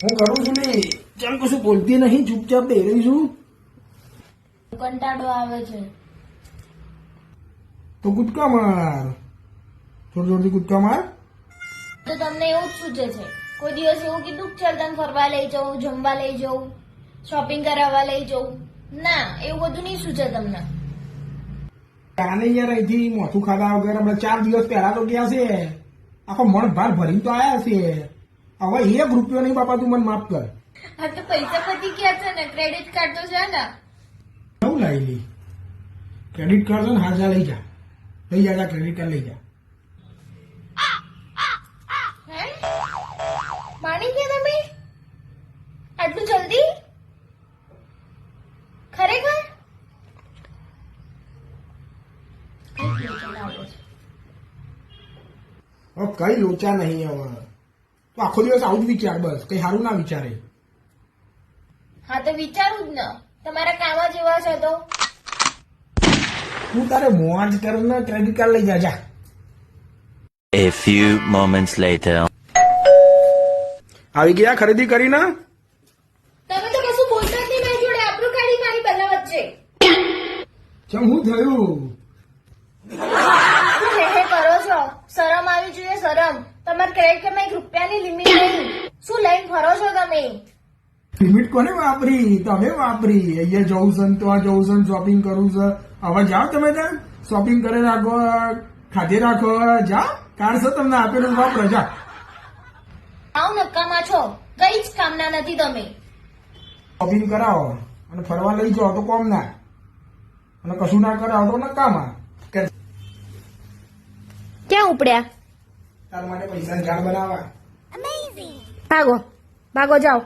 હું કરું છું ને કેમ કશું બોલતી નહીં, ચૂપચાપ બેહી રહી છું. કંટાળો આવે છે. તો કૂદકા માર, જોર જોરથી કૂદકા માર. તો તમને એવું જ સૂચે છે? કોઈ દિવસ એવું કીધું કે ચાલ તને ફરવા લઈ જાઉં, જમવા લઈ જાઉં, શોપિંગ કરાવવા લઈ જાઉં? ના, એવું બધું નહીં સૂચે તમને. આને યાર અહીંથી મોથું ખાધા વગર હમણાં 4 દિવસ પહેલા તો ગયા છે, આખો મણ ભાર ભરીને તો આયા છે. હવે 1 રૂપિયો નહીં બાપા, તું મને માફ કર. હા તો પૈસા પતી ગયા છે ને, ક્રેડિટ કાર્ડ તો છે ને. કેવું લાવી લી? ક્રેડિટ કાર્ડ છે ને, હાજા લઈ જા, ક્રેડિટ કાર્ડ લઈ જા. હે? માની ગયા તમે આટલું જલ્દી? ખરેખર? હવે કઈ લોચા નહીં, હવે તો આખો દિવસ આવું જ વિચાર, બસ કઈ સારું ના વિચારે. હા તો વિચારું જ ને, તમારા કામ જ એવા છે તો. તું તારે મોજ કર ને, ક્રેડિટ કાર્ડ લઈ જા. A few moments later. આવી ગયા ખરીદી કરીને? તમે તો કશું બોલતા જ નહીં મારી જોડે, આપણું કાઢી મારી બંને વચ્ચે. ચમ હું થયું? શું હે કરો છો? શરમ આવી જોઈએ, શરમ. તમારા ક્રેડિટ કાર્ડમાં 1 રૂપિયાની લિમિટ નહીં. શું લઈને ફરો છો તમે? લિમિટ કોને વાપરી? તમે વાપરી. અહીંયા જવું છે ને ત્યાં જવું છે, શોપિંગ કરવું છે. હવે જાઓ તમે ત્યાં શોપિંગ કરી રાખો, ખાધે રાખો, જાઓ. કાર્ડ છે તમને આપેલું, વાપરો, જા. આવ નકામા છો, કઈ જ કામના નથી તમે. શોપિંગ કરાવો અને ફરવા લઈ જાઓ તો કોમ ના, અને કશું ના કરાવો તો નકામા. ક્યાં ઉપડ્યા? તાર માટે પૈસા ઝાડ બનાવવા. ભાગો ભાગો જાઓ.